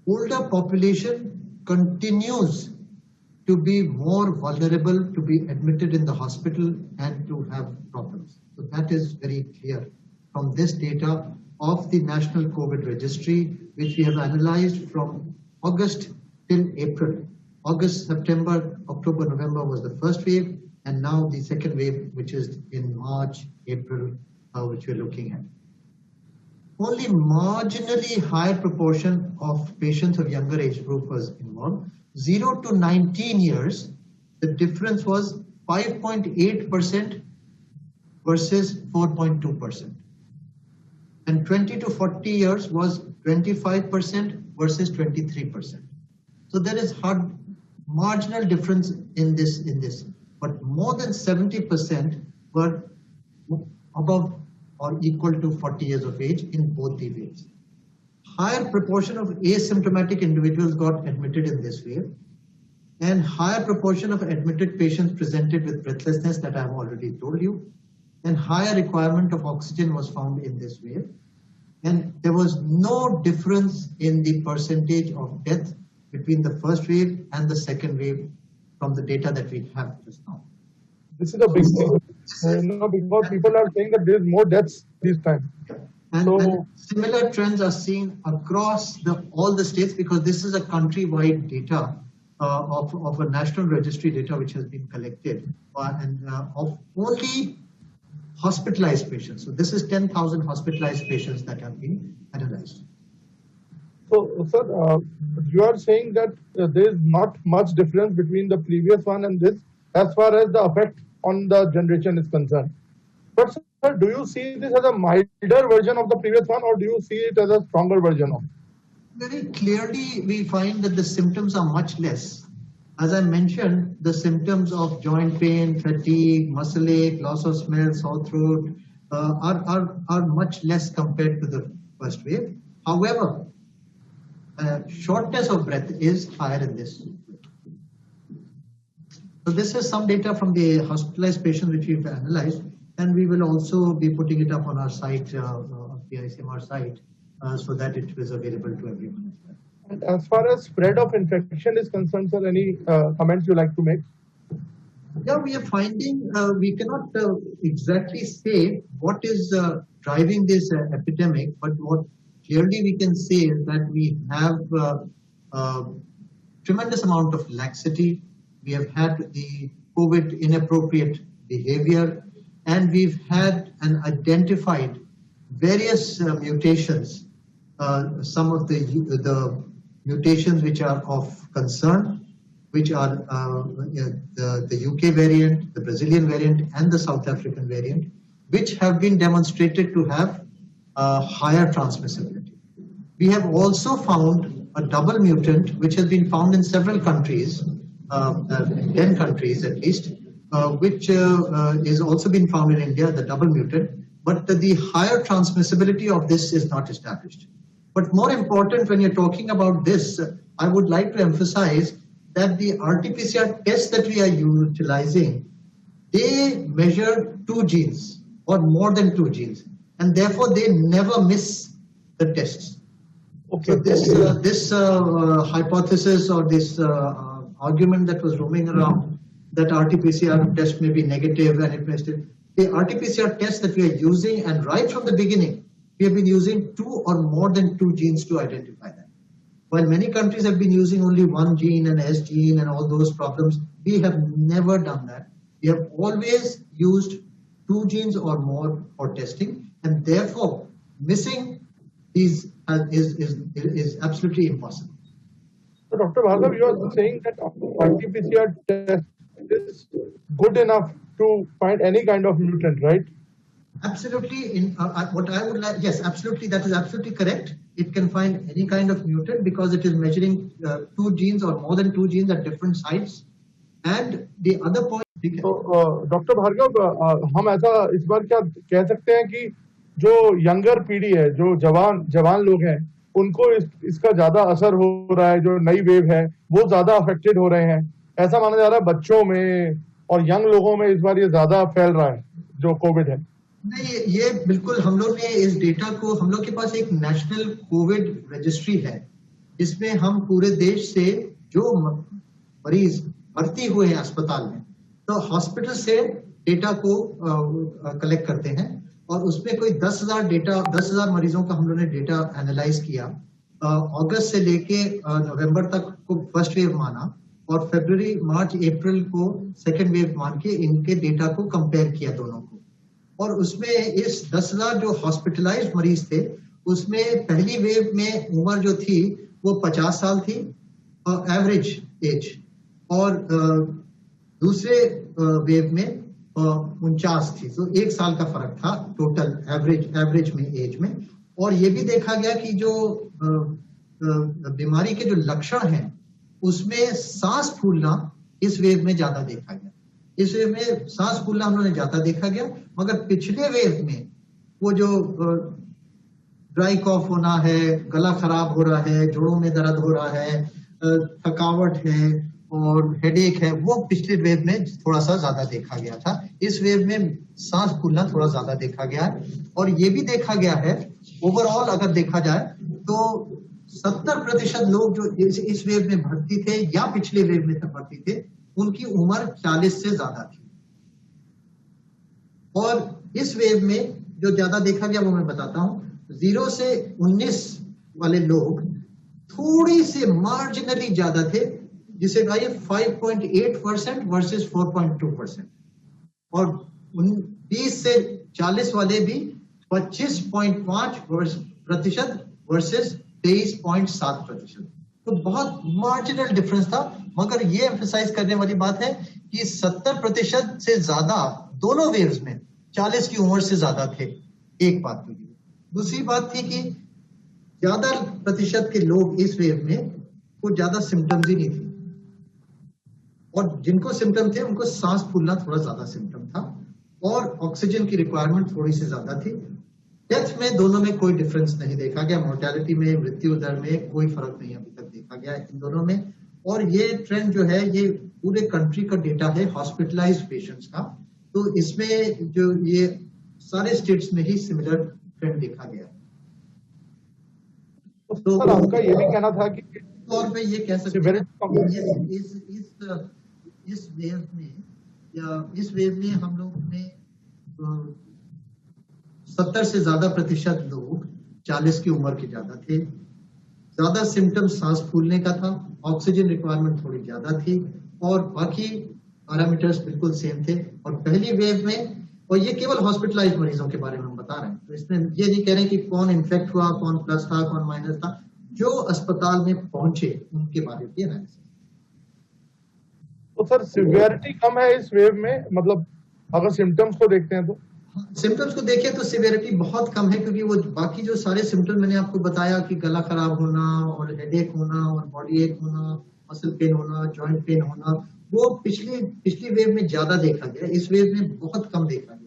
older population continues to be more vulnerable to be admitted in the hospital and to have problems. So that is very clear from this data of the National COVID Registry, which we have analyzed from August till April. August, September, October, November was the first wave, and now the second wave, which is in March, April, which we're looking at. Only marginally higher proportion of patients of younger age group was involved. 0 to 19 years, the difference was 5.8% versus 4.2%. And 20 to 40 years was 25% versus 23%. So there is marginal difference in this, but more than 70% were above or equal to 40 years of age in both the waves. Higher proportion of asymptomatic individuals got admitted in this wave, and higher proportion of admitted patients presented with breathlessness that I have already told you, and higher requirement of oxygen was found in this wave. And there was no difference in the percentage of death between the first wave and the second wave from the data that we have just now. This is a big thing, because people are saying that there is more deaths this time. And similar trends are seen across all the states, because this is a country-wide data of a national registry data which has been collected of only hospitalized patients. So this is 10,000 hospitalized patients that have been analyzed. So, sir, you are saying that there is not much difference between the previous one and this as far as the effect on the generation is concerned. But, sir, do you see this as a milder version of the previous one, or do you see it as a stronger version of it? Very clearly, we find that the symptoms are much less. As I mentioned, the symptoms of joint pain, fatigue, muscle ache, loss of smell, sore throat are much less compared to the first wave. However, shortness of breath is higher in this. So this is some data from the hospitalized patients which we've analyzed, and we will also be putting it up on our site, the ICMR site, so that it is available to everyone. And as far as spread of infection is concerned, sir, any comments you like to make? Yeah, we are finding, we cannot exactly say what is driving this epidemic, but what clearly we can say is that we have tremendous amount of laxity. We have had the COVID inappropriate behavior, and we've had and identified various mutations. Some of the mutations which are of concern, which are the UK variant, the Brazilian variant, and the South African variant, which have been demonstrated to have higher transmissibility. We have also found a double mutant, which has been found in several countries, 10 countries at least, which is also been found in India, the double mutant, but the higher transmissibility of this is not established. But more important, when you're talking about this, I would like to emphasize that the RT-PCR tests that we are utilizing, they measure 2 genes or more than 2 genes, and therefore they never miss the tests. Okay. So this hypothesis or this argument that was roaming around that RT-PCR test may be negative and it may still, the RT-PCR test that we are using, and right from the beginning, we have been using 2 or more than 2 genes to identify that. While many countries have been using only 1 gene, an S gene, and all those problems, we have never done that. We have always used 2 genes or more for testing, and therefore missing these is absolutely impossible. So, Dr. Bhargav, you are saying that RT-PCR test is good enough to find any kind of mutant, right? Absolutely. What I would like, yes, absolutely, that is absolutely correct. It can find any kind of mutant because it is measuring 2 genes or more than 2 genes at different sites. And the other point. So, Dr. Bhargav, हम ऐसा इस बार क्या कह सकते हैं कि जो younger पीढ़ी है, जो जवान लोग हैं, उनको इसका ज्यादा असर हो रहा है, जो नई वेव है वो ज्यादा अफेक्टेड हो रहे हैं, ऐसा माना जा रहा है बच्चों में और यंग लोगों में इस बार ये ज्यादा फैल रहा है जो कोविड है? नहीं, ये बिल्कुल हम लोग ने इस डेटा को, हम लोग के पास एक नेशनल कोविड रजिस्ट्री है इसमें हम पूरे देश से जो मरीज भर्ती हुए हैं अस्पताल में, तो हॉस्पिटल से डेटा को कलेक्ट करते हैं और उसमें कोई 10,000 मरीजों का हम लोगों ने डेटा एनालाइज किया। अगस्त से लेके नवंबर तक को फर्स्ट वेव माना और फरवरी, मार्च, अप्रैल को सेकेंड वेव मान के इनके डेटा को कंपेयर किया दोनों को। और उसमें इस 10,000 जो हॉस्पिटलाइज्ड मरीज थे, उसमें पहली वेव में उम्र जो थी वो 50 साल थी एवरेज एज, और दूसरे वेव में 49 थी। तो 1 साल का फर्क था टोटल एवरेज में एज में। और ये भी देखा गया कि जो बीमारी के जो लक्षण हैं उसमें सांस फूलना इस वेव में ज्यादा देखा गया। इस वेव में सांस फूलना हम लोगों ने ज्यादा देखा गया, मगर पिछले वेव में वो जो ड्राई कॉफ होना है, गला खराब हो रहा है, जोड़ों में दर्द हो रहा है, थकावट है और हेडेक है, वो पिछले वेव में थोड़ा सा ज्यादा देखा गया था। इस वेव में सांस फूलना थोड़ा ज्यादा देखा गया है। और ये भी देखा गया है ओवरऑल अगर देखा जाए तो 70% लोग जो इस वेव में भर्ती थे या पिछले वेव में भर्ती थे, उनकी उम्र 40 से ज्यादा थी। और इस वेव में जो ज्यादा देखा गया वो मैं बताता हूं। 0 से 19 वाले लोग थोड़ी से मार्जिनली ज्यादा थे, जिसे कहा 5.8% वर्सेस 4.2%। और 20 से 40 वाले भी 25.5% वर्सेस 23.7%। तो बहुत मार्जिनल डिफरेंस था। मगर ये एम्फेसाइज करने वाली बात है कि 70% से ज्यादा दोनों वेव्स में 40 की उम्र से ज्यादा थे। एक बात थी। दूसरी बात थी कि ज्यादा प्रतिशत के लोग इस वेव में को ज्यादा सिम्टम्स ही नहीं थे, और जिनको सिम्टम थे उनको सांस फूलना थोड़ा ज्यादा सिम्टम था और ऑक्सीजन की रिक्वायरमेंट थोड़ी सी ज्यादा थी। डेथ में दोनों में कोई डिफरेंस नहीं देखा गया। मोर्टेलिटी में, मृत्यु दर में कोई फर्क नहीं अभी तक देखा गया इन दोनों में। और ये ट्रेंड जो है ये पूरे कंट्री का डेटा है हॉस्पिटलाइज्ड पेशेंट्स का। तो इसमें जो ये सारे स्टेट्स में ही सिमिलर ट्रेंड देखा गया। तो आपका ये भी कहना था कि तौर पे ये कह सकते हैं इस वेव में हम लोग ने 70 से ज्यादा प्रतिशत लोग 40 की उम्र के ज्यादा थे। ज्यादा सिम्टम सांस फूलने का था, ऑक्सीजन रिक्वायरमेंट थोड़ी ज्यादा थी और बाकी पैरामीटर्स बिल्कुल सेम थे। और पहली वेव में, और ये केवल हॉस्पिटलाइज्ड मरीजों के बारे में हम बता रहे हैं, तो इसमें ये नहीं कह रहे कि कौन इन्फेक्ट हुआ, कौन प्लस था, कौन माइनस था, जो अस्पताल में पहुंचे उनके बारे में एनालिसिस। तो सर सिवियरिटी कम है इस वेव में, मतलब अगर सिम्टम्स को देखते हैं तो? सिम्टम्स को देखें तो सिवियरिटी बहुत कम है, क्योंकि वो बाकी जो सारे सिम्टम्स मैंने आपको बताया कि गला खराब होना और हेडेक होना और बॉडी एक होना, मसल पेन होना, जॉइंट पेन होना, वो पिछली वेव में ज्यादा देखा गया। इस वेव में बहुत कम देखा गया।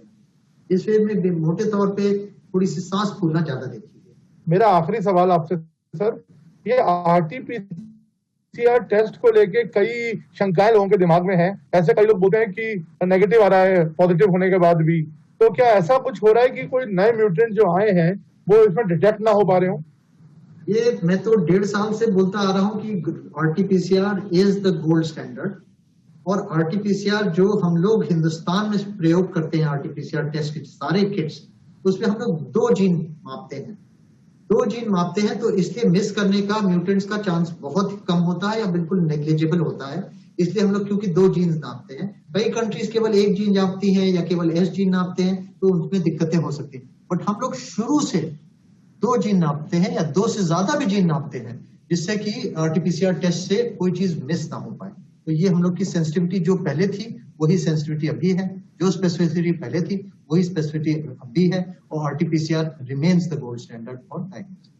इस वेव में मोटे तौर पे थोड़ी सी सांस फूलना ज्यादा देखी गई। मेरा आखिरी सवाल आपसे सर, ये आरटीपीसीआर टेस्ट को लेके कई शंकाएं लोगों के दिमाग में है। ऐसे कई लोग बोलते हैं कि नेगेटिव आ रहा है पॉजिटिव होने के बाद भी। तो क्या ऐसा कुछ हो रहा है कि कोई नए म्यूटेंट जो आए हैं वो इसमें डिटेक्ट ना हो पा रहे हो? ये मैं तो 1.5 साल से बोलता आ रहा हूँ कि RTPCR is the gold standard. और आरटीपीसीआर जो हम लोग हिंदुस्तान में प्रयोग करते हैं, आरटीपीसीआर टेस्ट के सारे किट्स, उसमें हम लोग 2 जीन मापते हैं। 2 जीन मापते हैं, तो इसलिए मिस करने का, म्यूटेंट्स का चांस बहुत ही कम होता है या बिल्कुल नेग्लिजिबल होता है। इसलिए हम लोग क्योंकि 2 जीन नापते हैं, कई कंट्रीज केवल 1 जीन नापती हैं या केवल एस जीन नापते हैं, तो उसमें दिक्कतें हो सकती हैं। बट हम लोग शुरू से 2 जीन नापते हैं या 2 से ज्यादा भी जीन नापते हैं, जिससे कि आरटीपीसीआर टेस्ट से कोई चीज मिस ना हो पाए। तो ये हम लोग की सेंसिटिविटी जो पहले थी वही सेंसिटिविटी अभी है, जो स्पेसिफिसिटी पहले थी वही स्पेसिफिसिटी अभी है, और RTPCR remains the gold standard for diagnosis.